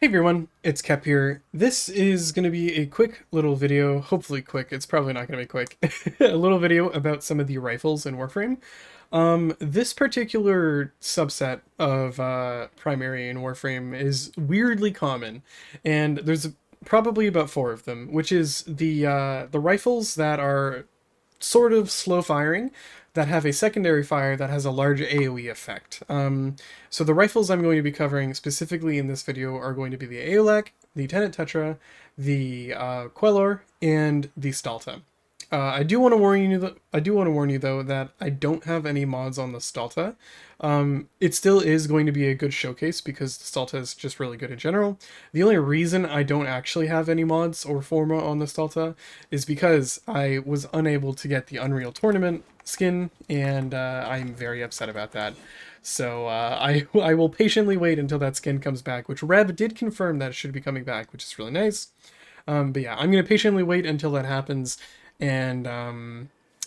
Hey everyone, it's Kep here. This is going to be a quick little video, hopefully quick, it's probably not going to be quick, a little video about some of the rifles in Warframe. This particular subset of primary in Warframe is weirdly common, and there's probably about four of them, which is the rifles that are sort of slow firing that have a secondary fire that has a large AoE effect. So the rifles I'm going to be covering specifically in this video are going to be the Aeolak, the Tenet Tetra, the Quellor, and the Stahlta. I do want to warn you. I do want to warn you though that I don't have any mods on the Stahlta. It still is going to be a good showcase because the Stahlta is just really good in general. The only reason I don't actually have any mods or forma on the Stahlta is because I was unable to get the Unreal Tournament skin, and I'm very upset about that. So I will patiently wait until that skin comes back, which Reb did confirm that it should be coming back, which is really nice. But yeah, I'm going to patiently wait until that happens, and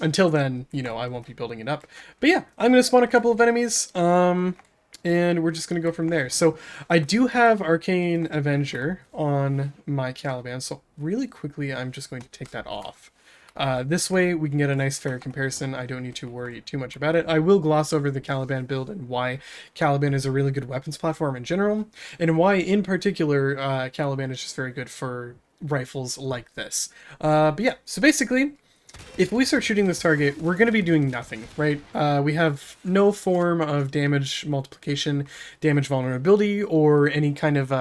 until then, I won't be building it up. But yeah, I'm going to spawn a couple of enemies, and we're just going to go from there. So I do have Arcane Avenger on my Caliban, so really quickly I'm just going to take that off. This way we can get a nice fair comparison. I don't need to worry too much about it. I will gloss over the Caliban build and why Caliban is a really good weapons platform in general, and why in particular Caliban is just very good for rifles like this. But yeah, so basically, if we start shooting this target, we're going to be doing nothing, right? We have no form of damage multiplication, damage vulnerability, or any kind of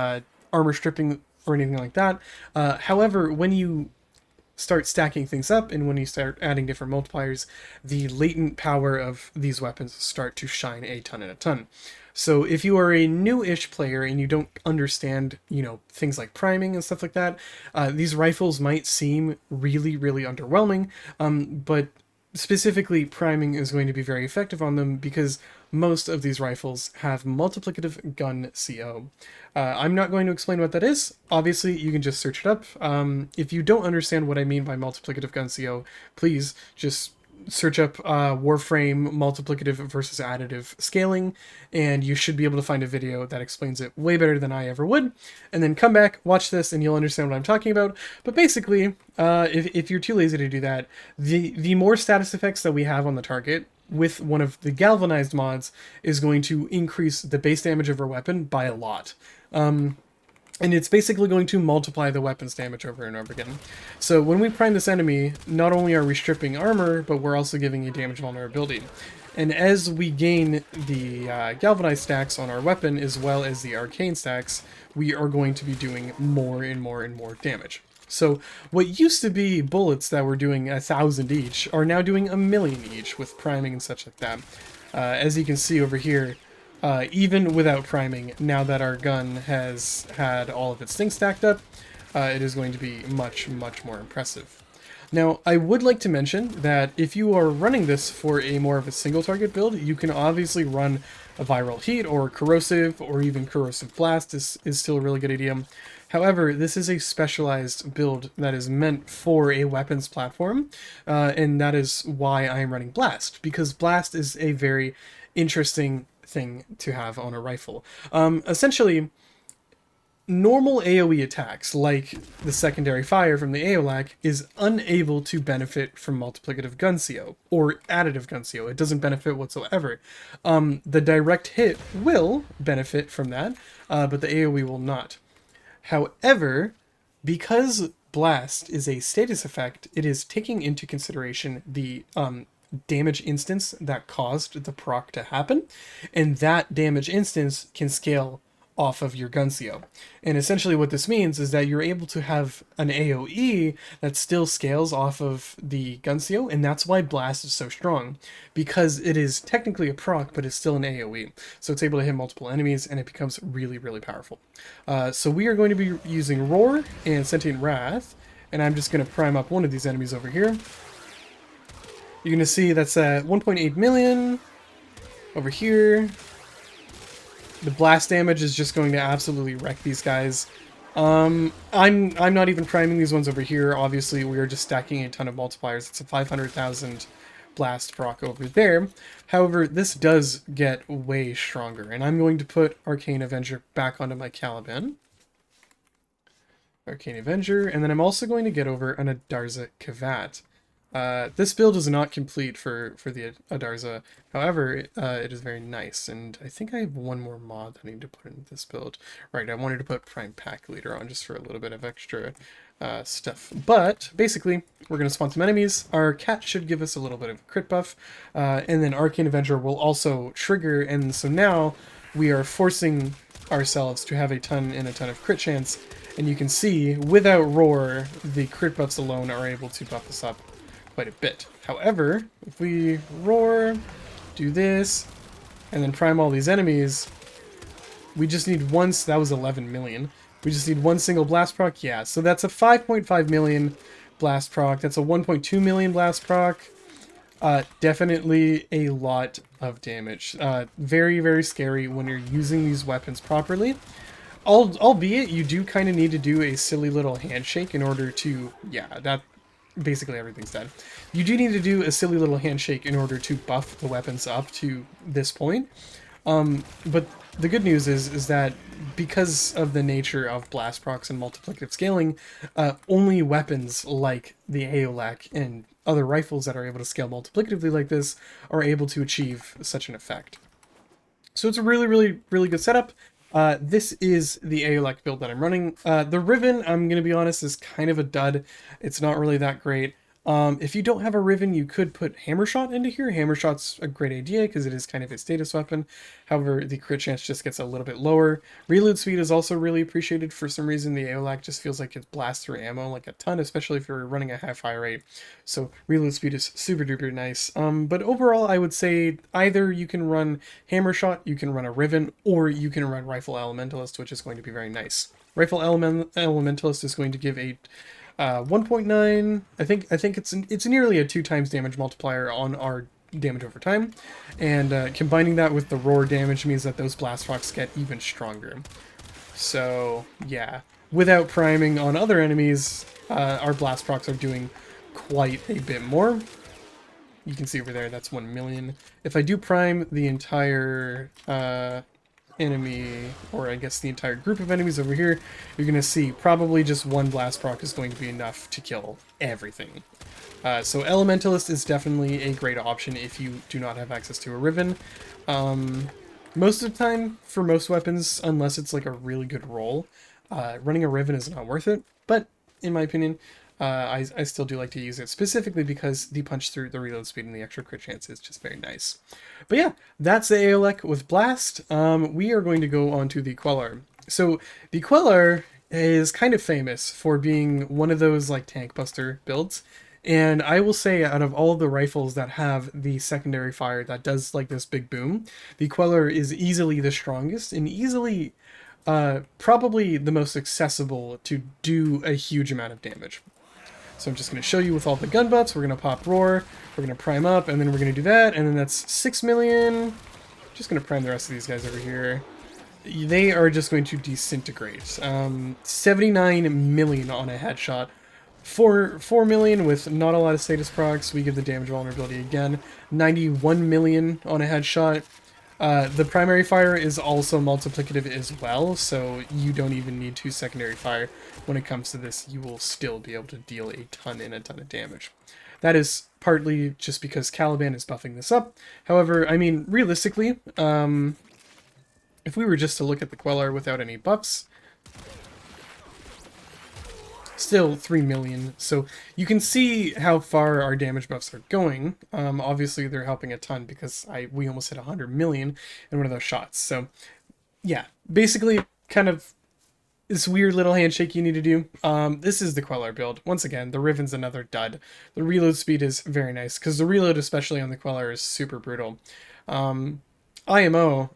armor stripping or anything like that. However, when you start stacking things up and when you start adding different multipliers, the latent power of these weapons start to shine a ton and a ton. So if you are a new-ish player and you don't understand, things like priming and stuff like that, these rifles might seem really, really underwhelming, but specifically priming is going to be very effective on them because most of these rifles have multiplicative gun CO. I'm not going to explain what that is. Obviously, you can just search it up. If you don't understand what I mean by multiplicative gun CO, please just search up Warframe multiplicative versus additive scaling, and you should be able to find a video that explains it way better than I ever would. And then come back, watch this, and you'll understand what I'm talking about. But basically, if you're too lazy to do that, the more status effects that we have on the target with one of the galvanized mods is going to increase the base damage of our weapon by a lot. And it's basically going to multiply the weapon's damage over and over again. So when we prime this enemy, not only are we stripping armor, but we're also giving a damage vulnerability. And as we gain the galvanized stacks on our weapon, as well as the arcane stacks, we are going to be doing more and more and more damage. So what used to be bullets that were doing 1,000 each are now doing 1,000,000 each with priming and such like that. As you can see over here, even without priming, now that our gun has had all of its things stacked up, it is going to be much, much more impressive. Now, I would like to mention that if you are running this for a more of a single target build, you can obviously run a viral heat or corrosive, or even corrosive blast is still a really good idea. However, this is a specialized build that is meant for a weapons platform, and that is why I am running blast, because blast is a very interesting thing to have on a rifle. Essentially, normal AoE attacks, like the secondary fire from the Aeolak, is unable to benefit from multiplicative gun CO, or additive gun CO. It doesn't benefit whatsoever. The direct hit will benefit from that, but the AoE will not. However, because Blast is a status effect, it is taking into consideration the damage instance that caused the proc to happen, and that damage instance can scale off of your gun CO. And essentially what this means is that you're able to have an AoE that still scales off of the gun CO, and that's why Blast is so strong, because it is technically a proc, but it's still an AoE. So it's able to hit multiple enemies, and it becomes really, really powerful. So we are going to be using Roar and Sentient Wrath, and I'm just going to prime up one of these enemies over here. You're going to see that's at 1.8 million over here. The blast damage is just going to absolutely wreck these guys. I'm not even priming these ones over here. Obviously, we are just stacking a ton of multipliers. It's a 500,000 blast proc over there. However, this does get way stronger, and I'm going to put Arcane Avenger back onto my Caliban. Arcane Avenger, and then I'm also going to get over an Adarza Kavat. This build is not complete for the Adarza, however, it is very nice, and I think I have one more mod that I need to put in this build. Right, I wanted to put Prime Pack Leader on just for a little bit of extra stuff. But, basically, we're going to spawn some enemies, our cat should give us a little bit of crit buff, and then Arcane Avenger will also trigger, and so now we are forcing ourselves to have a ton and a ton of crit chance, and you can see, without Roar, the crit buffs alone are able to buff us up quite a bit. However, if we Roar, do this, and then prime all these enemies, we just need one, so that was 11 million. We just need one single blast proc, yeah, so that's a 5.5 million blast proc, that's a 1.2 million blast proc. Definitely a lot of damage. Very, very scary when you're using these weapons properly. Albeit, you do kind of need to do a silly little handshake in order to... Yeah, that... Basically everything's dead. You do need to do a silly little handshake in order to buff the weapons up to this point. But the good news is that because of the nature of blast procs and multiplicative scaling, only weapons like the Aeolak and other rifles that are able to scale multiplicatively like this are able to achieve such an effect. So it's a really, really, really good setup. This is the Aeolak build that I'm running. The Riven, I'm going to be honest, is kind of a dud. It's not really that great. If you don't have a Riven, you could put Hammershot into here. Hammershot's a great idea because it is kind of a status weapon. However, the crit chance just gets a little bit lower. Reload speed is also really appreciated. For some reason, the Aeolak just feels like it blasts through ammo like a ton, especially if you're running a high fire rate. So reload speed is super duper nice. But overall, I would say either you can run Hammershot, you can run a Riven, or you can run Rifle Elementalist, which is going to be very nice. Rifle Elementalist is going to give a 1.9. I think it's nearly a 2 times damage multiplier on our damage over time, and combining that with the roar damage means that those blast rocks get even stronger. So yeah, without priming on other enemies, our blast procs are doing quite a bit more. You can see over there, that's 1 million. If I do prime the entire enemy, or I guess the entire group of enemies over here, you're going to see probably just one blast proc is going to be enough to kill everything. So Elementalist is definitely a great option if you do not have access to a Riven. Most of the time, for most weapons, unless it's like a really good roll, running a Riven is not worth it, but in my opinion, I still do like to use it, specifically because the punch through, the reload speed, and the extra crit chance is just very nice. But yeah, that's the Aeolak with Blast. We are going to go on to the Quellor. So the Quellor is kind of famous for being one of those like tank buster builds. And I will say, out of all the rifles that have the secondary fire that does like this big boom, the Quellor is easily the strongest and easily probably the most accessible to do a huge amount of damage. So I'm just going to show you with all the gun butts. We're going to pop Roar, we're going to prime up, and then we're going to do that, and then that's 6 million. Just going to prime the rest of these guys over here. They are just going to disintegrate. 79 million on a headshot. 4 million with not a lot of status procs. We give the damage vulnerability again. 91 million on a headshot. The primary fire is also multiplicative as well, so you don't even need 2 secondary fire. When it comes to this, you will still be able to deal a ton and a ton of damage. That is partly just because Caliban is buffing this up. However, I mean, realistically, if we were just to look at the Quellor without any buffs, still 3 million, so you can see how far our damage buffs are going. Obviously they're helping a ton because we almost hit 100 million in one of those shots. So yeah, basically kind of this weird little handshake you need to do. This is the Quellor build. Once again, the Riven's another dud. The reload speed is very nice because the reload, especially on the Quellor, is super brutal. IMO,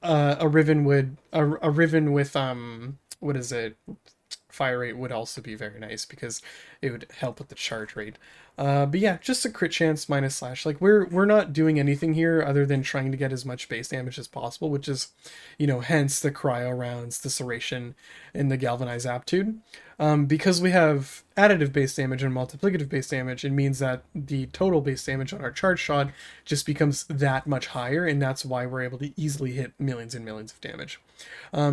a Riven with what is it? Fire rate would also be very nice because it would help with the charge rate. But yeah, just a crit chance minus slash. Like we're not doing anything here other than trying to get as much base damage as possible, which is, you know, hence the cryo rounds, the serration, and the galvanized aptitude. Because we have additive base damage and multiplicative base damage, it means that the total base damage on our charge shot just becomes that much higher, and that's why we're able to easily hit millions and millions of damage.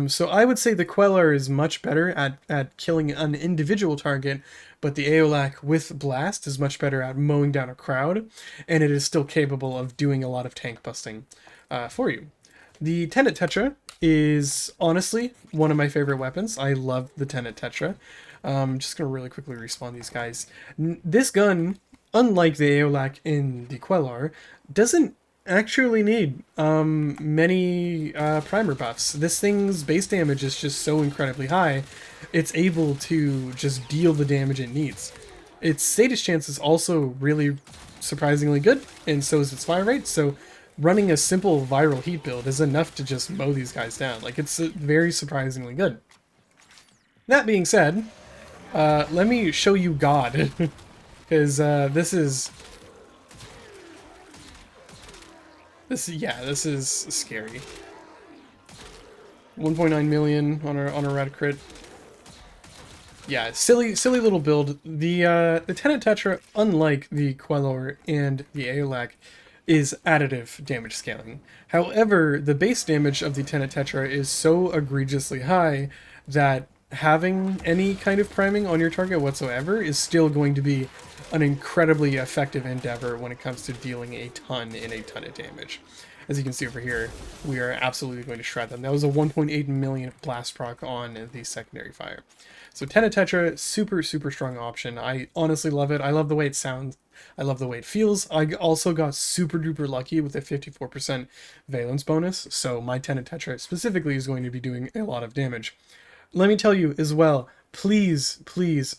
So I would say the Quellor is much better at killing an individual target, but the Aeolak with Blast is much better at mowing down a crowd, and it is still capable of doing a lot of tank busting for you. The Tenet Tetra is honestly one of my favorite weapons. I love the Tenet Tetra. Just gonna really quickly respawn these guys. This gun, unlike the Aeolak in the Quellor, doesn't actually need many primer buffs. This thing's base damage is just so incredibly high, it's able to just deal the damage it needs. Its status chance is also really surprisingly good, and so is its fire rate, so running a simple viral heat build is enough to just mow these guys down. Like, it's very surprisingly good. That being said, let me show you God, because this is scary. 1.9 million on a red crit. Yeah, silly little build. The Tenet Tetra, unlike the Quellor and the Aeolak, is additive damage scaling. However, the base damage of the Tenet Tetra is so egregiously high that having any kind of priming on your target whatsoever is still going to be an incredibly effective endeavor when it comes to dealing a ton of damage. As you can see over here, we are absolutely going to shred them. That was a 1.8 million blast proc on the secondary fire. So Tenet Tetra, super strong option. I honestly love it. I love the way it sounds. I love the way it feels. I also got super duper lucky with a 54% valence bonus, so my Tenet Tetra specifically is going to be doing a lot of damage. Let me tell you as well, please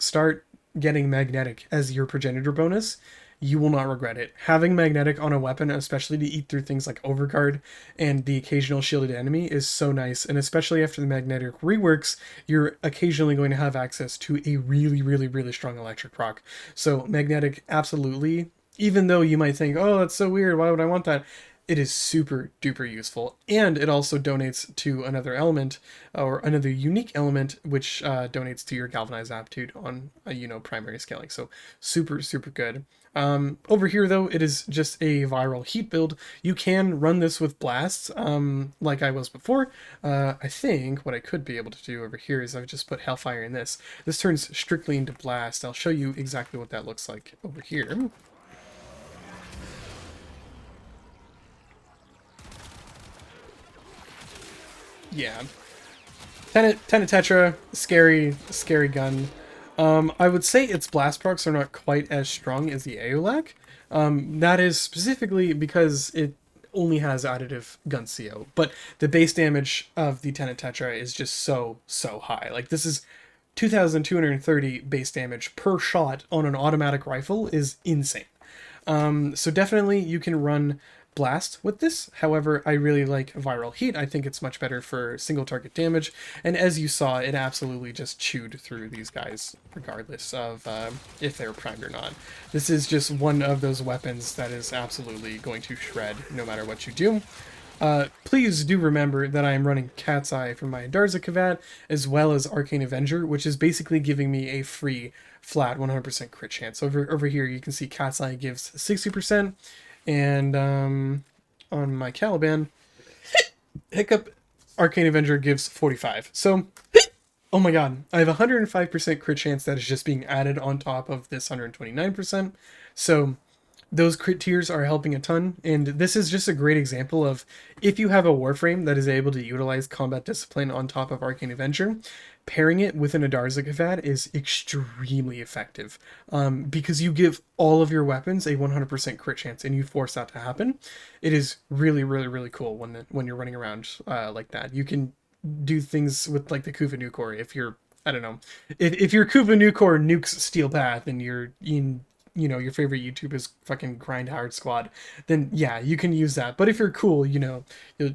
start getting magnetic as your progenitor bonus. You will not regret it. Having magnetic on a weapon, especially to eat through things like overguard and the occasional shielded enemy, is so nice. And especially after the magnetic reworks, you're occasionally going to have access to a really strong electric proc. So magnetic, absolutely. Even though you might think, oh, that's so weird, why would I want that? It is super duper useful, and it also donates to another element, or another unique element, which donates to your galvanized aptitude on primary scaling. So super good. Over here though, it is just a viral heat build. You can run this with blasts, like I was before. I think what I could be able to do over here is I would just put Hellfire in this. This turns strictly into blast. I'll show you exactly what that looks like over here. Yeah. Tenet Tetra, scary gun. I would say its blast procs are not quite as strong as the Aeolak. That is specifically because it only has additive gun CO, but the base damage of the Tenet Tetra is just so high. Like, this is 2,230 base damage per shot on an automatic rifle is insane. So definitely you can run blast with this. However, I really like viral heat. I think it's much better for single target damage, and as you saw, it absolutely just chewed through these guys regardless of if they're primed or not. This is just one of those weapons that is absolutely going to shred no matter what you do. Please do remember that I am running Cat's Eye from my Darza Kavat, as well as Arcane Avenger, which is basically giving me a free flat 100% crit chance. Over here you can see Cat's Eye gives 60%, and on my Caliban, Hiccup Arcane Avenger gives 45. So, oh my god, I have a 105% crit chance that is just being added on top of this 129%. So those crit tiers are helping a ton, and this is just a great example of if you have a Warframe that is able to utilize combat discipline on top of Arcane Avenger, pairing it with an Adarza Kavad is extremely effective, because you give all of your weapons a 100% crit chance and you force that to happen. It is really cool when you're running around like that. You can do things with like the Kuva Nukor if you're, I don't know, if your Kuva Nukor nukes Steel Path and you're in, your favorite YouTube is fucking Grind Hard Squad, then yeah, you can use that. But if you're cool, you'll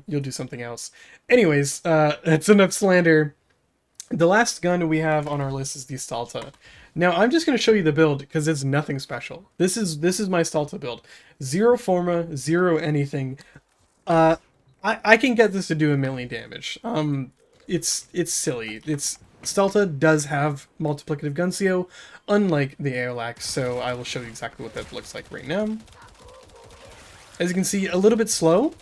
do something else. Anyways, that's enough slander. The last gun we have on our list is the Stahlta. Now, I'm just going to show you the build because it's nothing special. This is my Stahlta build. 0 Forma, 0 anything. I can get this to do 1 million damage. It's silly. Stahlta does have multiplicative gun CO, unlike the Aeolak, so I will show you exactly what that looks like right now. As you can see, a little bit slow,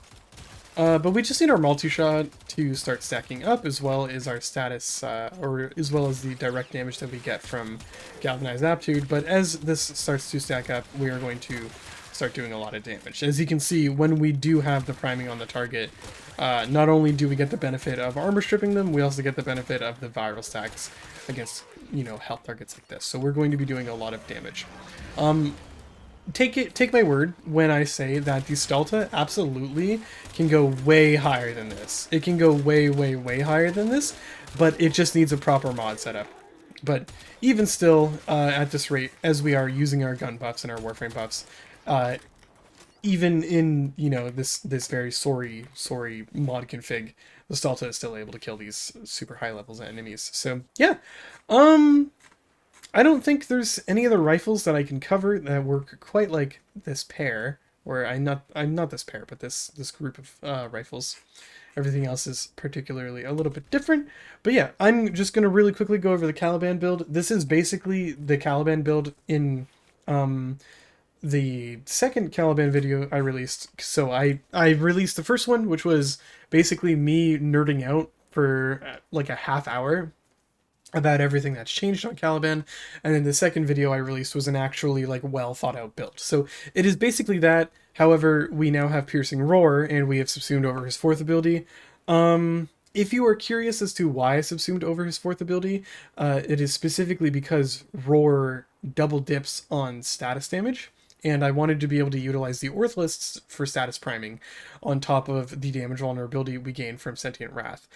But we just need our multi-shot to start stacking up, as well as our status, or as well as the direct damage that we get from Galvanized Aptitude. But as this starts to stack up, we are going to start doing a lot of damage. As you can see, when we do have the priming on the target, not only do we get the benefit of armor stripping them, we also get the benefit of the viral stacks against, you know, health targets like this. So we're going to be doing a lot of damage. Take my word when I say that the Stahlta absolutely can go way higher than this. It can go way, way, way higher than this, but it just needs a proper mod setup. But even still, at this rate, as we are using our gun buffs and our Warframe buffs, even in, you know, this very sorry mod config, the Stahlta is still able to kill these super high levels of enemies. So yeah, I don't think there's any other rifles that I can cover that work quite like this pair, or I'm not this pair, but this group of rifles. Everything else is particularly a little bit different. But yeah, I'm just going to really quickly go over the Caliban build. This is basically the Caliban build in the second Caliban video I released. So I released the first one, which was basically me nerding out for like a half hour about everything that's changed on Caliban, and then the second video I released was an actually like well thought out build. So it is basically that. However, we now have Piercing Roar, and we have subsumed over his fourth ability. If you are curious as to why I subsumed over his fourth ability, it is specifically because Roar double dips on status damage, and I wanted to be able to utilize the Orthlists for status priming on top of the damage vulnerability we gain from Sentient Wrath.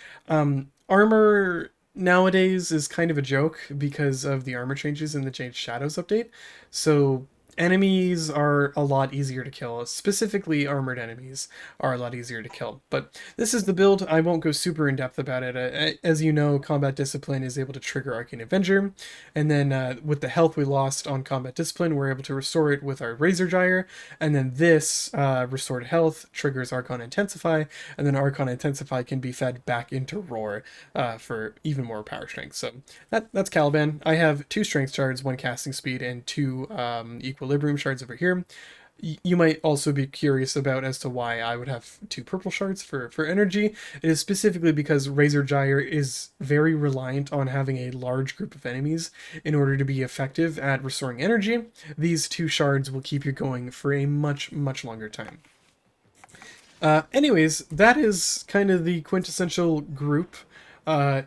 Armor nowadays is kind of a joke because of the armor changes in the Changed Shadows update. So enemies are a lot easier to kill. Specifically, armored enemies are a lot easier to kill. But this is the build. I won't go super in depth about it. As you know, Combat Discipline is able to trigger Arcane Avenger. And then with the health we lost on Combat Discipline, we're able to restore it with our Razor Gyre. And then this restored health triggers Archon Intensify. And then Archon Intensify can be fed back into Roar for even more power strength. So that's Caliban. I have 2 strength shards, 1 casting speed, and 2 equilibrium shards over here. You might also be curious about as to why I would have 2 purple shards for energy. It is specifically because Razor Gyre is very reliant on having a large group of enemies in order to be effective at restoring energy. These 2 shards will keep you going for a much, much longer time. Anyways, that is kind of the quintessential group.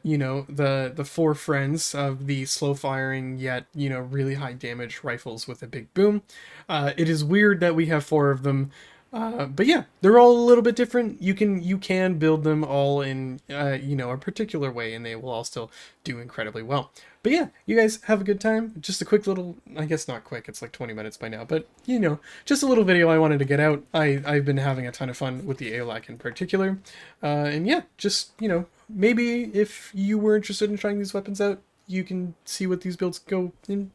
You know, the 4 friends of the slow firing yet, you know, really high damage rifles with a big boom. It is weird that we have 4 of them. But yeah, they're all a little bit different. You can build them all in, you know, a particular way, and they will all still do incredibly well. But yeah, you guys have a good time. Just a quick little, I guess not quick, it's like 20 minutes by now, but you know, just a little video I wanted to get out. I've been having a ton of fun with the Aeolak in particular. And yeah, just, you know, maybe if you were interested in trying these weapons out, you can see what these builds go in.